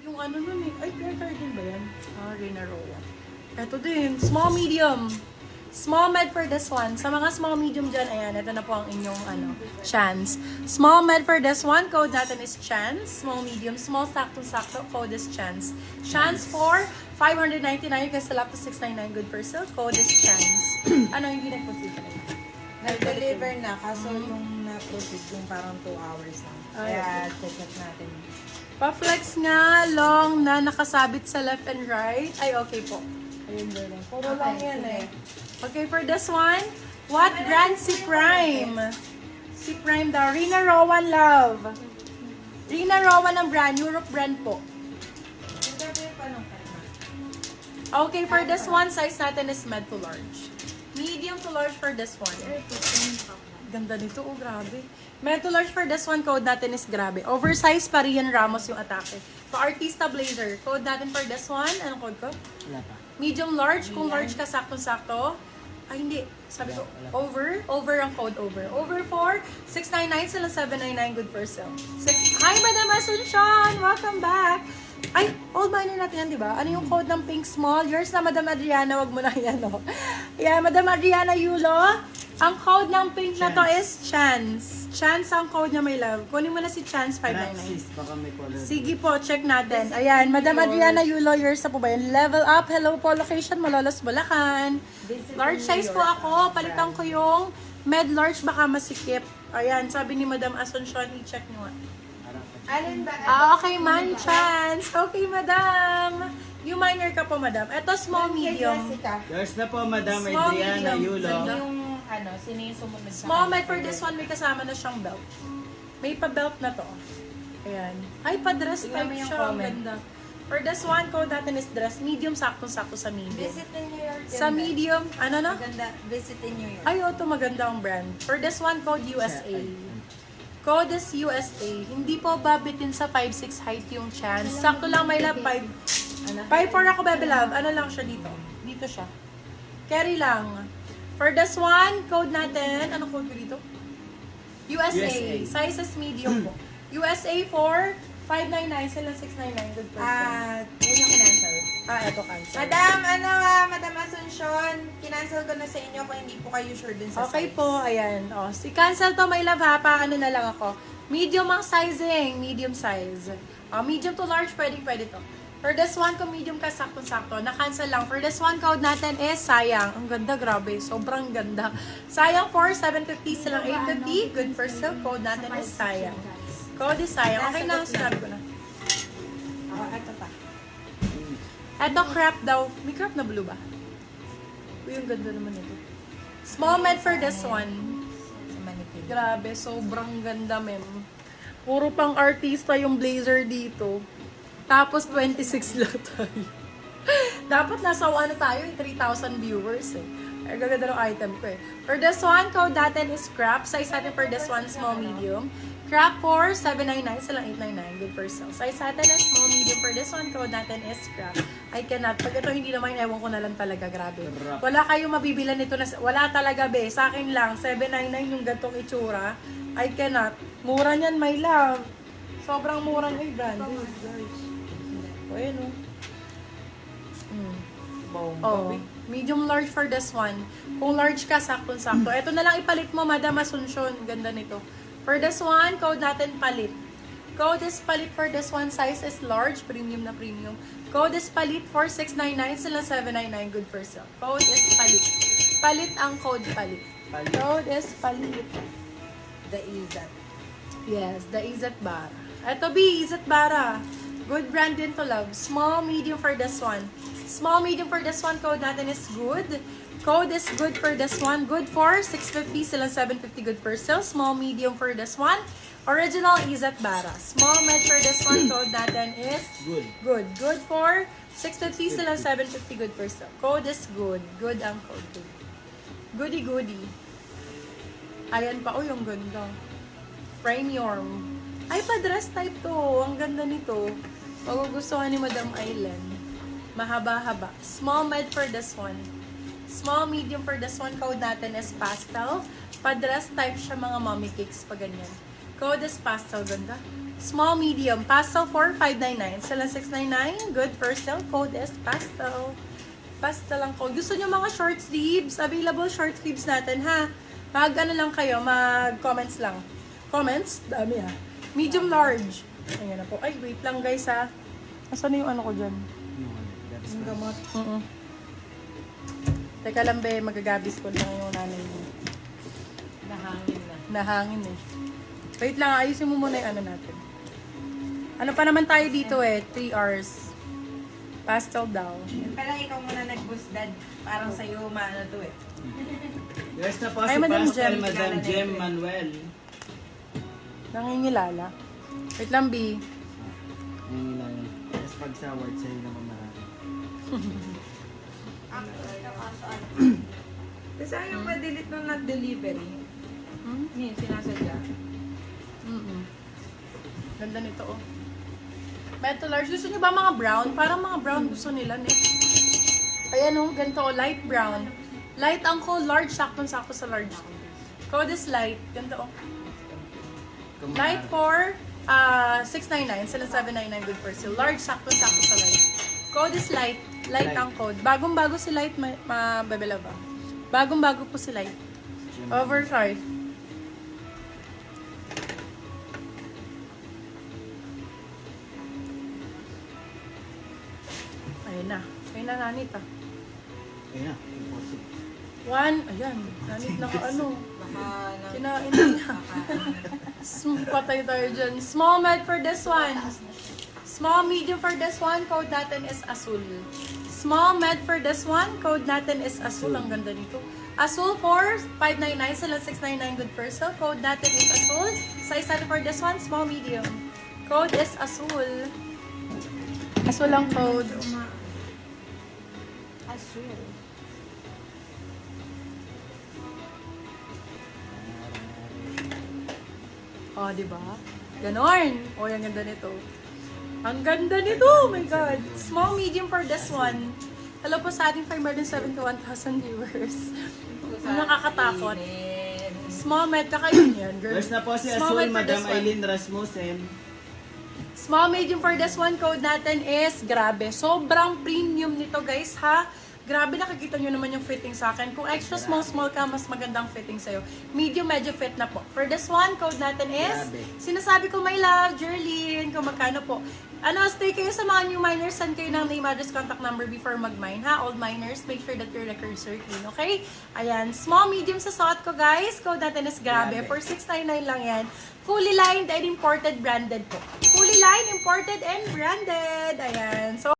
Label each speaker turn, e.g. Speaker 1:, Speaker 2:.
Speaker 1: Yung ano nun eh. Ay, Pierre Cardin ba yan? Ah, Rina Roa. Ito din. Small, medium. Small med for this one. Sa mga small, medium dyan, ayan, ito na po ang inyong chance. Small med for this one, code natin is chance. Small, medium. Small, sakto-sakto, code is chance. Chance for 599, you can still up to 699, good for sale. Code is chance. Ano, hindi nag-proceed na
Speaker 2: Nag-deliver na, kaso yung na-proceed yung parang 2 hours lang. Kaya check natin.
Speaker 1: Pa-flex nga, long na nakasabit sa left and right. Ay, okay po. Ayun, ganun. Puro lang yan eh. Okay, for this one, what brand si Prime? Si Prime daw. Rina Rowan Love. Rina Rowan ang brand. Europe brand po. Okay, for this one, size natin is med to large. Medium to large for this one. Ganda nito, oh, grabe. Med to large for this one, code natin is grabe. Oversize pa Rian Ramos yung atake. Pa-artista blazer, code natin for this one. Anong code ko?
Speaker 3: Wala pa.
Speaker 1: Medium large, kung large ka saktong-sakto. Ay, hindi. Sabi ko, over. Over ang code, over. Over for 699 sila 799, good for sale. Hi, Madam Asuncion! Welcome back! Ay, old miner natin yan, di ba? Ano yung code ng pink small? Yours na, Madam Adriana, wag mo na yan, no? Yeah, Madam Adriana Yulo. Ang code ng pink na to is Chance. Chance ang code niya, my love. Kunin mo na si Chance 599.
Speaker 3: Praxis, baka may color.
Speaker 1: Sige po, check natin. Ayan, Madam Adriana, you lawyers na po ba yan? Level up, hello po, location, Malolos, Bulacan. Large size po ako, palitan ko yung med large, baka masikip. Ayan, sabi ni Madam Asuncion, i-check nyo.
Speaker 2: Alin ba?
Speaker 1: Okay, man, Chance. Okay, Madam. Yung minor ka po, Madam. Ito, small, medium.
Speaker 3: Yours na po, Madam
Speaker 1: Small,
Speaker 3: Adriana
Speaker 1: medium.
Speaker 3: Yulo.
Speaker 2: Yung sino yung sumunod sa
Speaker 1: Small med for this one, may kasama na siyang belt. May pa-belt na to. Ayan. Ay, pa-dress
Speaker 2: Tingnan
Speaker 1: type
Speaker 2: mo yung
Speaker 1: siya. Ang
Speaker 2: comment.
Speaker 1: ganda. For this one, code natin is dress. Medium, sakto-sakto sa medium.
Speaker 2: Visit in New York.
Speaker 1: Sa medium, ano na?
Speaker 2: Maganda. Visit in New York.
Speaker 1: Ay, ito maganda ang brand. For this one, code USA. Code is USA. Hindi po babitin sa 5'6" height yung chance. Sakto lang, may love. 5'4" ako, baby love. Ano lang siya dito? Dito siya. Carry lang. For this one, code natin. Anong code ko dito? USA. Size is medium po. USA for 599 sila 699. Good person.
Speaker 2: Yun yung kinancel.
Speaker 1: Ito cancel.
Speaker 2: Madam, Madam Asuncion, kinancel ko na sa inyo kung hindi po kayo sure dun sa
Speaker 1: Okay
Speaker 2: size.
Speaker 1: po, ayan. O, si cancel to, my love ha. Paano na lang ako. Medium ang sizing. Medium size. Medium to large, pwede to. For this one, kung medium ka, sakto-sakto. Na-cancel lang. For this one, code natin is sayang. Ang ganda, grabe. Sobrang ganda. Sayang for 750 silang 850. Good for sale. Code natin is sayang. Code is sayang. Okay na, sinabi ko na.
Speaker 2: Ito pa.
Speaker 1: Eto, crap daw. May crap na blue ba? Uy, ang ganda naman ito. Small med for this one.
Speaker 2: Sa manipid.
Speaker 1: Grabe, sobrang ganda, mem. Puro pang artista yung blazer dito. Tapos 26 lang tayo. Dapat nasa tayo, 3,000 viewers eh. Ay, gaganda ng item ko eh. For this one, code natin is crap. Size natin for this one, small, medium. Crap for 799, silang 899. Good for sale. Size natin is small, medium. For this one, code natin is crap. I cannot. Pag ito hindi naman, ewan ko na lang talaga. Grabe. Wala kayong mabibilan nito na, wala talaga be. Sa akin lang, 799 yung gantong itsura. I cannot. Mura niyan, my love. Sobrang murang brand. Guys. O, ayan o. Oh, medium large for this one. Kung large ka, sakto-sakto. Ito na lang ipalit mo, Madam Asuncion. Ganda nito. For this one, code natin palit. Code is palit for this one. Size is large. Premium na premium. Code is palit for 699 sila 799. Good for sale. Code is palit. Palit ang code palit. Code is palit.
Speaker 2: The Izat.
Speaker 1: Yes, the Izat Bara. Ito, B, Izat Bara. Good brand din to, love. Small, medium for this one. Small, medium for this one. Code natin is good. Code is good for this one. Good for 650 sila 750. Good for sale. Small, medium for this one. Original Izat Bara. Small, med for this one. Code natin is
Speaker 3: Good.
Speaker 1: good. Good for 650 sila 750. Good for sale. Code is good. Good ang code. Goody, goody. Ayan pa. Uy, ang ganda. Premium. Ay, pa-dress type to. Ang ganda nito. Magugustuhan ni Madam Ailen. Mahaba-haba. Small med for this one. Small, medium for this one. Code natin is pastel. Pa-dress type siya mga mommy cakes pa ganyan. Code is pastel. Ganda. Small, medium. Pastel 4, 599. Sila 699. Good for sale. Code is pastel. Pastel lang code. Gusto nyo mga short sleeves? Available short sleeves natin, ha? Mag-ano lang kayo, mag-comments lang. Comments? Dami, ha? Medium, large. Ayan na po. Ay, wait lang, guys, ha? Asan na yung ano ko dyan?
Speaker 2: Yung gamot.
Speaker 1: Teka lang, be. Magagabis ko lang yung nanay mo.
Speaker 2: Nahangin na.
Speaker 1: Nahangin, eh. Wait lang, ayusin mo muna yung ano natin. Ano pa naman tayo dito, eh? 3 hours. Pastel daw.
Speaker 2: Pala ikaw muna nag-boost dad. Parang sa'yo maano to eh.
Speaker 3: Yes na po
Speaker 1: Ay,
Speaker 3: si
Speaker 1: Madam
Speaker 3: Pastel,
Speaker 1: Jem.
Speaker 3: Madam Jem Manuel.
Speaker 1: Nangingilala. Wait lang, B.
Speaker 3: Yung ilan. Yes, pag sa award sa'yo naman marami.
Speaker 2: Kasi ayaw ma-delete nung not delivery.
Speaker 1: Hmm?
Speaker 2: Hindi, sinasadya.
Speaker 1: Ganda nito, oh. Metal large. Gusto nyo ba mga brown? Parang mga brown gusto nila, ne? Ayan, oh. Ganito, oh. Light brown. Light ang code. Large. Saktong-sakto sa large. Code is light. Ganda, oh. Light for 699. Sila 799. Good for sale. Large. Saktong-sakto sa light. Code is light. Light ang code. Bagong-bago si light, mabebela ba? Bagong-bago po si light. Oversize. Ayun na. Ayun na, nanit ah.
Speaker 3: Ayun na. Impossible.
Speaker 1: One, ayan. Nanit na ka ano.
Speaker 2: Baka na...
Speaker 1: Kinain niya. Patay tayo dyan. Small med for this one. Small medium for this one. Code natin is Azul. Small med for this one. Code natin is Azul. Ang ganda nito. Azul for 599. Sila 699. Good for sale. Code natin is Azul. Size natin for this one. Small medium. Code is Azul. Azul ang code.
Speaker 2: Azul.
Speaker 1: Oh, di ba? Ganon. Oh, ang ganda nito. Ang ganda nito! Oh my God. Small, medium for this one. Hello po sa ating 571,000 viewers. Nakakatakot. Small med, kakain yan, girl.
Speaker 3: Yes na po si
Speaker 1: Small
Speaker 3: Azul,
Speaker 1: med for
Speaker 3: Madam
Speaker 1: this one.
Speaker 3: Aileen Rasmussen.
Speaker 1: Small, medium for this one. Code natin is, grabe. Sobrang premium nito, guys, ha? Grabe, nakikita nyo naman yung fitting sa akin. Kung extra small ka, mas magandang fitting sa'yo. Medium, medyo fit na po. For this one, code natin is,
Speaker 3: Grabe.
Speaker 1: sinasabi ko, my love, Jerlyn, kung magkano po. Ano, stay kayo sa mga new miners, send kayo ng name, address, contact number before mag-mine, ha? Old miners, make sure that your records are clean, okay? Ayan, small, medium sa suot ko, guys. Code natin is grabe.
Speaker 3: Grabe.
Speaker 1: For 699 lang yan. Fully lined and imported, branded po. Fully lined, imported, and branded. Ayan. So,